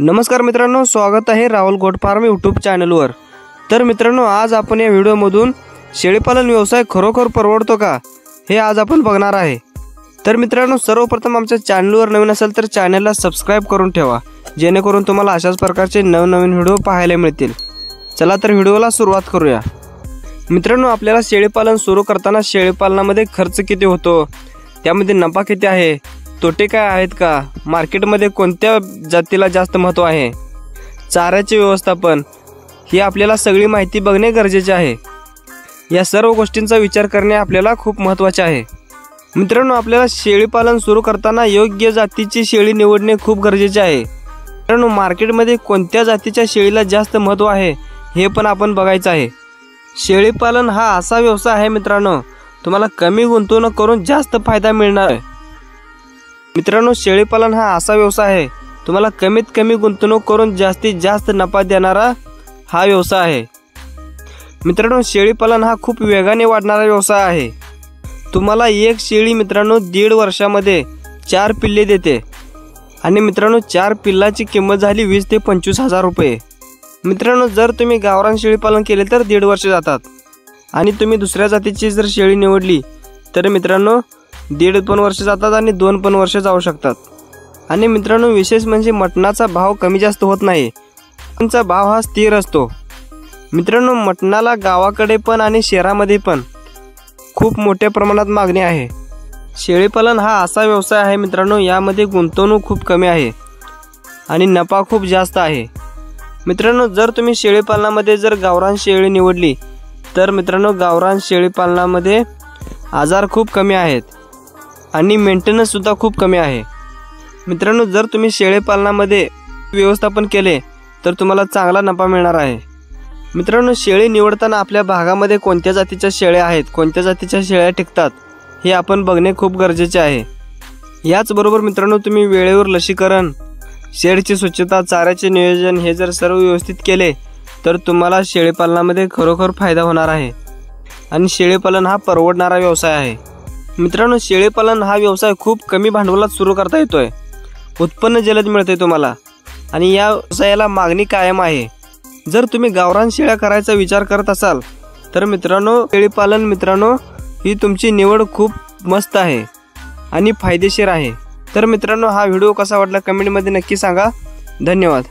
नमस्कार मित्रांनो, स्वागत आहे राहुल गोट फार्म यूट्यूब चॅनलवर। तर मित्रांनो, आज आपण या व्हिडिओमधून शेळीपालन व्यवसाय खरोखर परवडतो का हे आज आपण बघणार आहे। तर मित्रांनो, सर्वप्रथम आमच्या चॅनलवर नवीन असेल तर चॅनलला सबस्क्राइब करून ठेवा, जेणेकरून तुम्हाला अशाच प्रकारचे नवनवीन व्हिडिओ पाहायला मिळतील। चला तर व्हिडिओला सुरुवात करूया। मित्रांनो, आपल्याला शेळीपालन सुरू करताना शेळीपालनामध्ये खर्च किती होतो, त्यामध्ये नफा किती आहे, तोटे काय आहेत का, मार्केटमध्ये कोणत्या जातीला जास्त महत्त्व आहे, चाऱ्याचे व्यवस्थापन, ही आपल्याला सगळी माहिती बघणे गरजेचे आहे। या सर्व गोष्टींचा विचार करणे आपल्याला खूप महत्त्वाचे आहे। मित्रांनो, आपल्याला शेळीपालन सुरू करताना योग्य जातीची शेळी निवडणे खूप गरजेचे आहे। मित्रांनो, मार्केटमध्ये कोणत्या जातीच्या शेळीला जास्त महत्त्व आहे हे पण आपण बघायचं आहे। शेळीपालन हा असा व्यवसाय आहे मित्रांनो, तुम्हाला कमी गुंतवणूक करून जास्त फायदा मिळणार आहे। मित्रांनो, शेळीपालन हा असा व्यवसाय आहे, तुम्हाला कमीत कमी गुंतवणूक करून जास्तीत जास्त नफा देणारा हा व्यवसाय आहे। मित्रांनो, शेळीपालन हा खूप वेगाने वाढणारा व्यवसाय आहे। तुम्हाला एक शेळी मित्रांनो 1.5 वर्षामध्ये 4 पिल्ले देते आणि मित्रांनो 4 पिल्लाची किंमत झाली 20 ते 25 हजार रुपये। मित्रांनो, जर तुम्ही गावरान शेळीपालन केले तर 1.5 वर्ष जातात आणि तुम्ही दुसऱ्या जातीची जर शेळी निवडली तर मित्रांनो 1.5 पण वर्ष जातात आणि 2 पण वर्ष जाऊ शकतात। आणि मित्रांनो, विशेष म्हणजे मटणाचा भाव कमी जास्त होत नाही, त्यांचा भाव हा स्थिर असतो। मित्रांनो, मटणाला गावाकडे पण आणि शहरामध्ये पण खूप मोठ्या प्रमाणात मागणी आहे। शेळीपालन हा असा व्यवसाय आहे मित्रांनो, यामध्ये गुंतवणूक खूप कमी आहे आणि नफा खूप जास्त आहे। मित्रांनो, जर तुम्ही शेळीपालनामध्ये जर गावरान शेळी निवडली तर मित्रांनो गावरान शेळीपालनामध्ये आजार खूप कमी आहेत आणि मेंटेनन्स सुद्धा खूप कमी आहे। मित्रांनो, जर तुम्ही शेळीपालनामध्ये व्यवस्थापन केले तर तुम्हाला चांगला नफा मिळणार आहे। मित्रांनो, शेळी निवडताना आपल्या भागामध्ये कोणत्या जातीच्या शेळ्या आहेत, कोणत्या जातीच्या शेळ्या टिकतात हे आपण बघणे खूप गरजेचे आहे। याचबरोबर मित्रांनो, तुम्ही वेळेवर लसीकरण, शेडची स्वच्छता, चाऱ्याचे नियोजन हे जर सर्व व्यवस्थित केले तर तुम्हाला शेळीपालनामध्ये खरोखर फायदा होणार आहे आणि शेळीपालन हा परवडणारा व्यवसाय आहे। मित्रांनो, शेळीपालन हा व्यवसाय खूप कमी भांडवलात सुरू करता येतोय, उत्पन्न जलद मिळते तुम्हाला आणि या व्यवसायाला मागणी कायम आहे। जर तुम्ही गावरान शेळ्या करायचा विचार करत असाल तर मित्रांनो शेळीपालन मित्रांनो ही तुमची निवड खूप मस्त आहे आणि फायदेशीर आहे। तर मित्रांनो, हा व्हिडिओ कसा वाटला कमेंटमध्ये नक्की सांगा। धन्यवाद।